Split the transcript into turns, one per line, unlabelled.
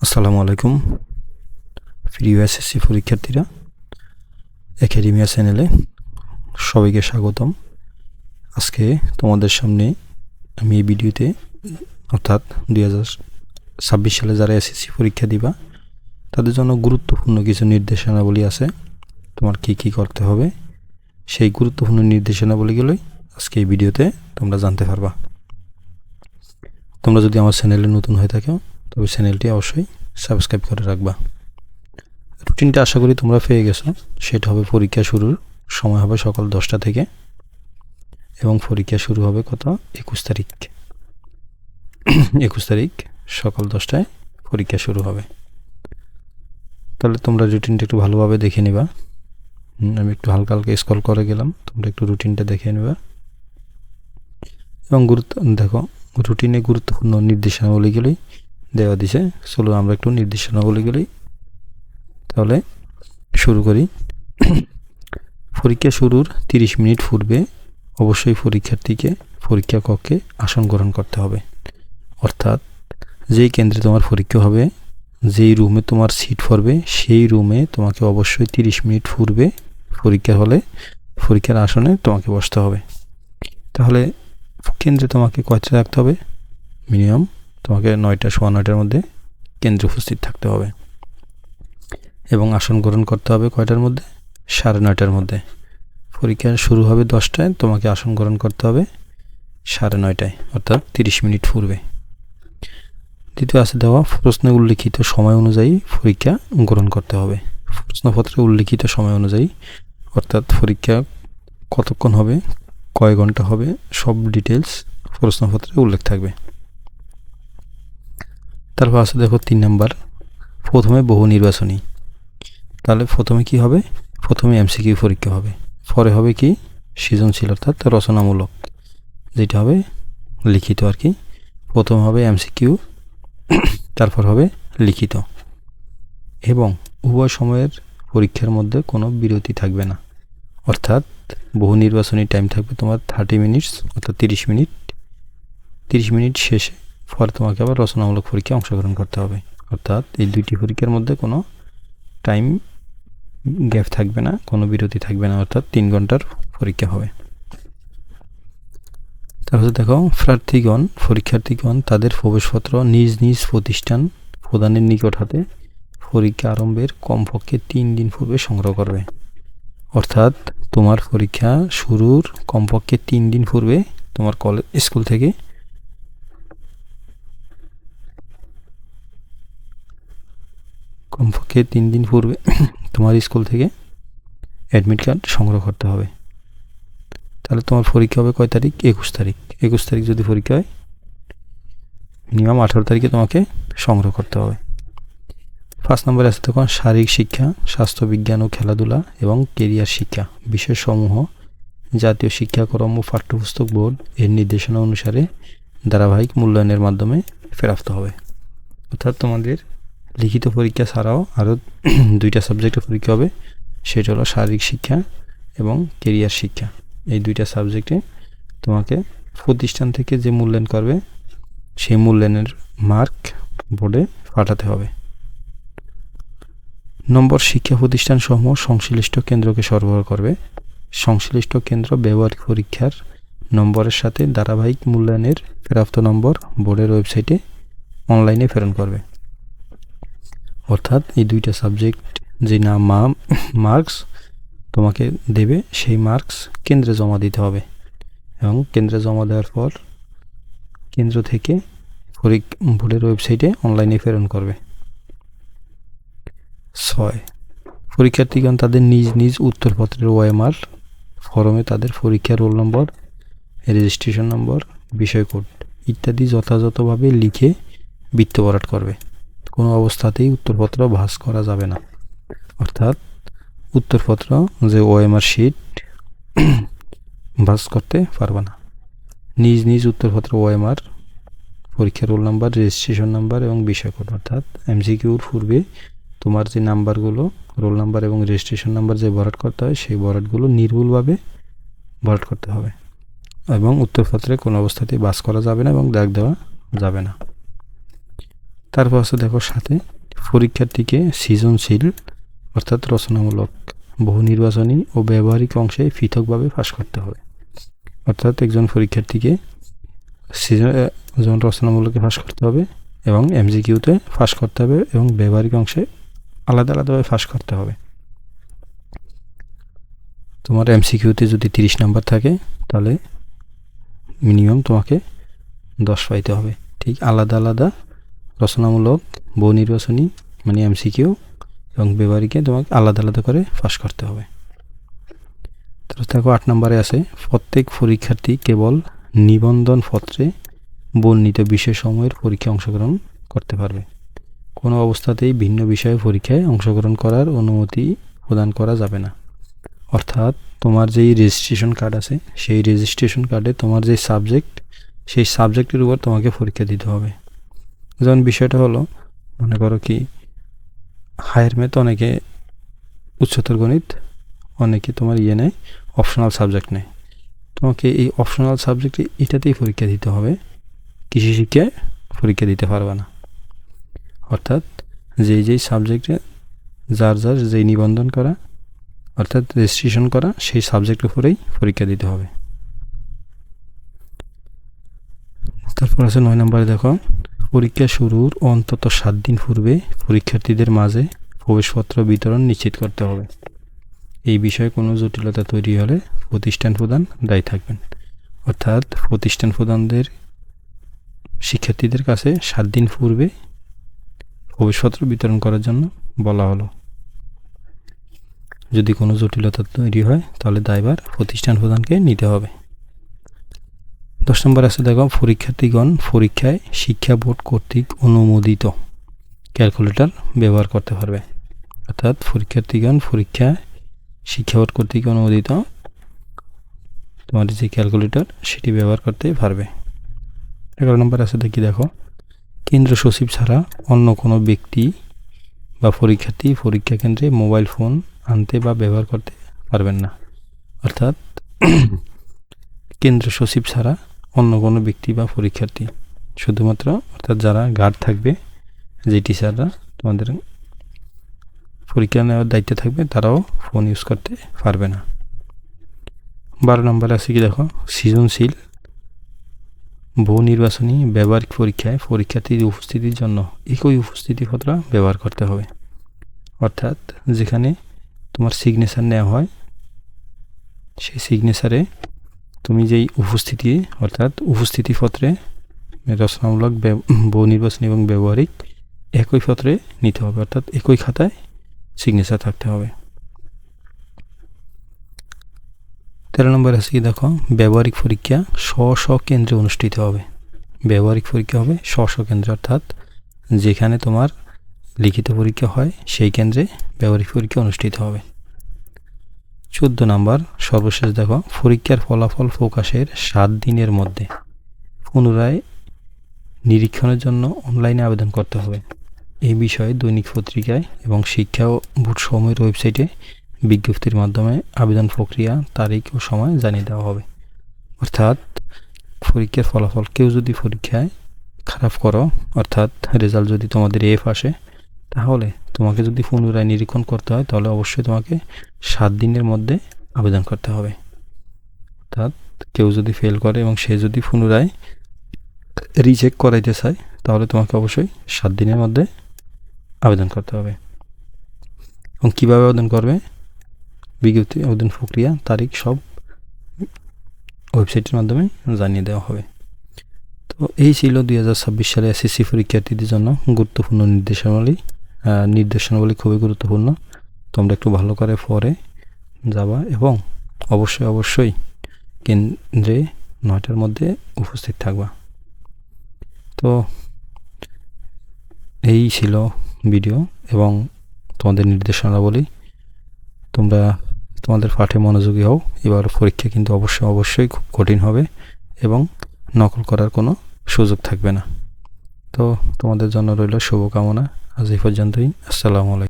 আসসালামু আলাইকুম প্রিয় এসএসসি পরীক্ষার্থীরা, একাডেমিয়া চ্যানেলে সবাইকে স্বাগতম। আজকে তোমাদের সামনে আমি এই ভিডিওতে অর্থাৎ 2026 সালে যারা এসএসসি পরীক্ষা দিবা তাদের জন্য গুরুত্বপূর্ণ কিছু নির্দেশনাবলী আছে। তোমার কী করতে হবে সেই গুরুত্বপূর্ণ নির্দেশনাবলীগুলোই আজকে এই ভিডিওতে তোমরা জানতে পারবা। তোমরা যদি আমার চ্যানেলে নতুন হয়ে থাকো তবে চ্যানেলটি অবশ্যই সাবস্ক্রাইব করে রাখবা। রুটিনটা আশা করি তোমরা পেয়ে গেছো। সেটা হবে পরীক্ষা শুরুর সময় হবে সকাল 10টা থেকে এবং পরীক্ষা শুরু হবে কত 21 তারিখ 21 তারিখ সকাল 10টায় পরীক্ষা শুরু হবে। তাহলে তোমরা রুটিনটা একটু ভালোভাবে দেখে নিবা। আমি একটু হালকা স্ক্রল করে গেলাম, তোমরা একটু রুটিনটা দেখে নিবা এবং দেখো রুটিনে গুরুত্বপূর্ণ নির্দেশনাবলীগুলি দেওয়া দিছে। চলো আমরা একটু নির্দেশনাবলীগুলি তাহলে শুরু করি। পরীক্ষা শুরুর 30 মিনিট পূর্বে অবশ্যই পরীক্ষার্থীকে পরীক্ষা কক্ষে আসন গ্রহণ করতে হবে। অর্থাৎ যেই কেন্দ্রে তোমার পরীক্ষা হবে, যেই রুমে তোমার সিট পড়বে, সেই রুমে তোমাকে অবশ্যই 30 মিনিট পূর্বে পরীক্ষা হলে পরীক্ষার আসনে তোমাকে বসতে হবে। তাহলে কেন্দ্রে তোমাকে কয়টা রাখতে হবে? মিনিমাম তোমাকে 9টা সোয়া 9টার মধ্যে কেন্দ্রে উপস্থিত থাকতে হবে এবং আসন গ্রহণ করতে হবে কয়টার মধ্যে? 9:30টার মধ্যে। পরীক্ষা শুরু হবে 10টায়, তোমাকে আসন গ্রহণ করতে হবে 9:30টায় অর্থাৎ 30 মিনিট পূর্বে। দ্বিতীয় আছে দেওয়া প্রশ্নে উল্লিখিত সময় অনুযায়ী পরীক্ষা গ্রহণ করতে হবে। প্রশ্নপত্রে উল্লিখিত সময় অনুযায়ী অর্থাৎ পরীক্ষা কতক্ষণ হবে, কয় ঘন্টা হবে, সব ডিটেলস প্রশ্নপত্রে উল্লেখ থাকবে। তারপর আছে দেখো 3 নাম্বার, প্রথমে বহু নির্বাচনী। তাহলে প্রথমে কি হবে? প্রথমে এমসিকিউ পরীক্ষা হবে, পরে হবে কি সৃজনশীল অর্থাৎ রচনামূলক, যেটা হবে লিখিত আর কি। প্রথম হবে এমসিকিউ, তারপর হবে লিখিত এবং উভয় সময়ের পরীক্ষার মধ্যে কোনো বিরতি থাকবে না। অর্থাৎ বহু নির্বাচনী টাইম থাকবে তোমার 30 মিনিটস অর্থাৎ 30 মিনিট। 30 মিনিট শেষে পরে তোমাকে আবার রচনামূলক পরীক্ষায় অংশগ্রহণ করতে হবে। অর্থাৎ এই দুইটি পরীক্ষার মধ্যে কোনো টাইম গ্যাপ থাকবে না, কোনো বিরতি থাকবে না, অর্থাৎ 3 ঘন্টার পরীক্ষা হবে। তারপরে দেখো পরীক্ষার্থীগণ তাদের প্রবেশপত্র নিজ নিজ প্রতিষ্ঠান প্রদানের নিকট হাতে পরীক্ষা আরম্ভের কমপক্ষে 3 দিন পূর্বে সংগ্রহ করবে। অর্থাৎ তোমার পরীক্ষা শুরুর কমপক্ষে 3 দিন পূর্বে তোমার স্কুল থেকে কমপক্ষে 3 দিন পূর্বে তোমার স্কুল থেকে অ্যাডমিট কার্ড সংগ্রহ করতে হবে। তাহলে তোমার পরীক্ষা হবে কয় তারিখ? 21 তারিখ। 21 তারিখ যদি পরীক্ষা হয় মিনিমাম 18 তারিখে তোমাকে সংগ্রহ করতে হবে। 5 নম্বরে আছে তখন শারীরিক শিক্ষা, স্বাস্থ্যবিজ্ঞান ও খেলাধুলা এবং কেরিয়ার শিক্ষা বিষয়সমূহ জাতীয় শিক্ষাক্রম ও পাঠ্যপুস্তক বোর্ড এর নির্দেশনা অনুসারে ধারাবাহিক মূল্যায়নের মাধ্যমে প্রাপ্ত হবে। অর্থাৎ তোমাদের লিখিত পরীক্ষা ছাড়াও আরও 2টা সাবজেক্টের পরীক্ষা হবে, সেটা হলো শারীরিক শিক্ষা এবং কেরিয়ার শিক্ষা। এই 2টা সাবজেক্টে তোমাকে প্রতিষ্ঠান থেকে যে মূল্যায়ন করবে সেই মূল্যায়নের মার্ক বোর্ডে পাঠাতে হবে। নম্বর, শিক্ষা প্রতিষ্ঠানসমূহ সংশ্লিষ্ট কেন্দ্রকে সরবরাহ করবে। সংশ্লিষ্ট কেন্দ্র ব্যবহারিক পরীক্ষার নম্বরের সাথে ধারাবাহিক মূল্যায়নের প্রাপ্ত নম্বর বোর্ডের ওয়েবসাইটে অনলাইনে প্রেরণ করবে। অর্থাৎ এই 2টা সাবজেক্ট যে মার্কস তোমাকে দেবে সেই মার্কস কেন্দ্রে জমা দিতে হবে এবং কেন্দ্রে জমা দেওয়ার পর কেন্দ্র থেকে বোর্ডের ওয়েবসাইটে অনলাইনে প্রেরণ করবে। 6, পরীক্ষার্থীগণ তাদের নিজ নিজ উত্তরপত্রের ওএমআর ফরমে তাদের পরীক্ষার রোল নম্বর, রেজিস্ট্রেশন নম্বর, বিষয় কোড ইত্যাদি যথাযথভাবে লিখে বৃত্ত ভরাট করবে। কোনো অবস্থাতেই উত্তরপত্র ভাঁজ করা যাবে না। অর্থাৎ উত্তরপত্র যে ওএমআর শিট ভাঁজ করতে পারবে না। নিজ নিজ উত্তরপত্র ওএমআর, পরীক্ষার রোল নাম্বার, রেজিস্ট্রেশন নাম্বার এবং বিষয় কোড অর্থাৎ এমসিকিউর পূর্বে তোমার যে নাম্বারগুলো রোল নাম্বার এবং রেজিস্ট্রেশন নাম্বার যে ভরাট করতে হয় সেই ভরাটগুলো নির্ভুলভাবে ভরাট করতে হবে এবং উত্তরপত্রে কোনো অবস্থাতেই ভাঁজ করা যাবে না এবং দাগ দেওয়া যাবে না। তারপর আছে দেখো সাথে পরীক্ষার্থীকে সৃজনশীল অর্থাৎ রচনামূলক, বহু নির্বাচনী ও ব্যবহারিক অংশে পৃথকভাবে পাশ করতে হবে। অর্থাৎ একজন পরীক্ষার্থীকে যেমন রচনামূলকে পাশ করতে হবে এবং এমসিকিউতে পাশ করতে হবে এবং ব্যবহারিক অংশে আলাদা আলাদাভাবে পাশ করতে হবে। তোমার এমসিকিউতে যদি 30 নাম্বার থাকে তাহলে মিনিমাম তোমাকে 10 পাইতে হবে। ঠিক আলাদা আলাদা রচনামূলক, বহু নির্বাচনী মানে এমসিকিউ এবং ব্যবহারিকে তোমাকে আলাদা আলাদা করে পাশ করতে হবে। তো দেখো 8 নম্বরে আছে, প্রত্যেক পরীক্ষার্থী কেবল নিবন্ধন পত্রে বর্ণিত বিষয়সমূহের পরীক্ষায় অংশগ্রহণ করতে পারবে। কোনো অবস্থাতেই ভিন্ন বিষয়ে পরীক্ষায় অংশগ্রহণ করার অনুমতি প্রদান করা যাবে না। অর্থাৎ তোমার যেই রেজিস্ট্রেশন কার্ড আছে সেই রেজিস্ট্রেশন কার্ডে তোমার যে সাবজেক্ট, সেই সাবজেক্টের উপর তোমাকে পরীক্ষা দিতে হবে। যেমন বিষয়টা হলো, মনে করো কি হায়ার ম্যাথ, অনেকে উচ্চতর গণিত, অনেকে তোমার নেয় অপশনাল সাবজেক্ট নেয়। তোমাকে এই অপশনাল সাবজেক্টে এটাতেই পরীক্ষা দিতে হবে, কৃষি শিক্ষায় পরীক্ষা দিতে পারবে না। অর্থাৎ যেই সাবজেক্টে যার যেই নিবন্ধন করা অর্থাৎ রেজিস্ট্রেশন করা সেই সাবজেক্টের উপরেই পরীক্ষা দিতে হবে। তারপর আছে 9 নম্বরে দেখো, পরীক্ষা শুরুর অন্তত 7 দিন পূর্বে পরীক্ষার্থীদের মাঝে প্রবেশপত্র বিতরণ নিশ্চিত করতে হবে। এই বিষয়ে কোনো জটিলতা তৈরি হলে প্রতিষ্ঠান প্রধান দায়ী থাকবেন। অর্থাৎ প্রতিষ্ঠান প্রধানদের শিক্ষার্থীদের কাছে 7 দিন পূর্বে প্রবেশপত্র বিতরণ করার জন্য বলা হলো। যদি কোনো জটিলতা তৈরি হয় তাহলে দায়ভার প্রতিষ্ঠান প্রধানকে নিতে হবে। 10 নম্বর আছে দেখো, পরীক্ষার্থীগণ পরীক্ষায় শিক্ষা বোর্ড কর্তৃক অনুমোদিত ক্যালকুলেটর ব্যবহার করতে পারবে। অর্থাৎ পরীক্ষার্থীগণ পরীক্ষায় শিক্ষা বোর্ড কর্তৃক অনুমোদিত তোমার যে ক্যালকুলেটর সেটি ব্যবহার করতে পারবে। 11 নম্বর আছে দেখো, কেন্দ্র সচিব ছাড়া অন্য কোনো ব্যক্তি বা পরীক্ষার্থী পরীক্ষা কেন্দ্রে মোবাইল ফোন আনতে বা ব্যবহার করতে পারবেন না। অর্থাৎ কেন্দ্র সচিব ছাড়া অন্য কোনো ব্যক্তি বা পরীক্ষার্থী, শুধুমাত্র অর্থাৎ যারা গার্ড থাকবে, যে টিচাররা তোমাদের পরীক্ষা নেওয়ার দায়িত্বে থাকবে, তারাও ফোন ইউজ করতে পারবে না। 12 নম্বরে আছে কি দেখো, সৃজনশীল, বহু নির্বাচনী, ব্যবহারিক পরীক্ষায় পরীক্ষার্থীর উপস্থিতির জন্য একই উপস্থিতিপত্র ব্যবহার করতে হবে। অর্থাৎ যেখানে তোমার সিগনেচার নেওয়া হয় সেই সিগনেচারে তুমি যেই উপস্থিতি অর্থাৎ উপস্থিতিপত্রে রচনামূলক, বহু নির্বাচনী এবং ব্যবহারিক একই পত্রে নিতে হবে। অর্থাৎ একই খাতায় সিগনেচার থাকতে হবে। 13 নম্বর আছে কি দেখো, ব্যবহারিক পরীক্ষা স্ব কেন্দ্রে অনুষ্ঠিত হবে। ব্যবহারিক পরীক্ষা হবে স্ব কেন্দ্রে, অর্থাৎ যেখানে তোমার লিখিত পরীক্ষা হয় সেই কেন্দ্রে ব্যবহারিক পরীক্ষা অনুষ্ঠিত হবে। 14 নম্বর সর্বশেষ দেখো, পরীক্ষার ফলাফল প্রকাশের 7 দিনের মধ্যে পুনরায় নিরীক্ষণের জন্য অনলাইনে আবেদন করতে হবে। এই বিষয়ে দৈনিক পত্রিকায় এবং শিক্ষা বোর্ড সমূহের ওয়েবসাইটে বিজ্ঞপ্তির মাধ্যমে আবেদন প্রক্রিয়া, তারিখ ও সময় জানিয়ে দেওয়া হবে। অর্থাৎ পরীক্ষার ফলাফল, কেউ যদি পরীক্ষায় খারাপ করো, অর্থাৎ রেজাল্ট যদি তোমাদের এফ আসে, তাহলে তোমাকে যদি পুনরায় নিরীক্ষণ করতে হয় তাহলে অবশ্যই তোমাকে 7 দিনের মধ্যে আবেদন করতে হবে। অর্থাৎ কেউ যদি ফেল করে এবং সে যদি পুনরায় রিচেক করাইতে চায় তাহলে তোমাকে অবশ্যই 7 দিনের মধ্যে আবেদন করতে হবে। এবং কীভাবে আবেদন করবে, বিজ্ঞপ্তি, আবেদন প্রক্রিয়া, তারিখ সব ওয়েবসাইটের মাধ্যমে জানিয়ে দেওয়া হবে। তো এই ছিল 2026 সালে এসএসসি পরীক্ষার্থীদের জন্য গুরুত্বপূর্ণ নির্দেশনাবলী খুবই গুরুত্বপূর্ণ। তোমরা একটু ভালো করে পড়ে যাবা এবং অবশ্যই কেন্দ্রে 9টার মধ্যে উপস্থিত থাকবা। তো এই ছিল ভিডিও এবং তোমাদের নির্দেশনাবলী। তোমরা তোমাদের পাঠে মনোযোগী হও। এবার পরীক্ষা কিন্তু অবশ্যই খুব কঠিন হবে এবং নকল করার কোনো সুযোগ থাকবে না। তো তোমাদের জন্য রইল শুভকামনা। আজ এই পর্যন্তই। আসসালামু আলাইকুম।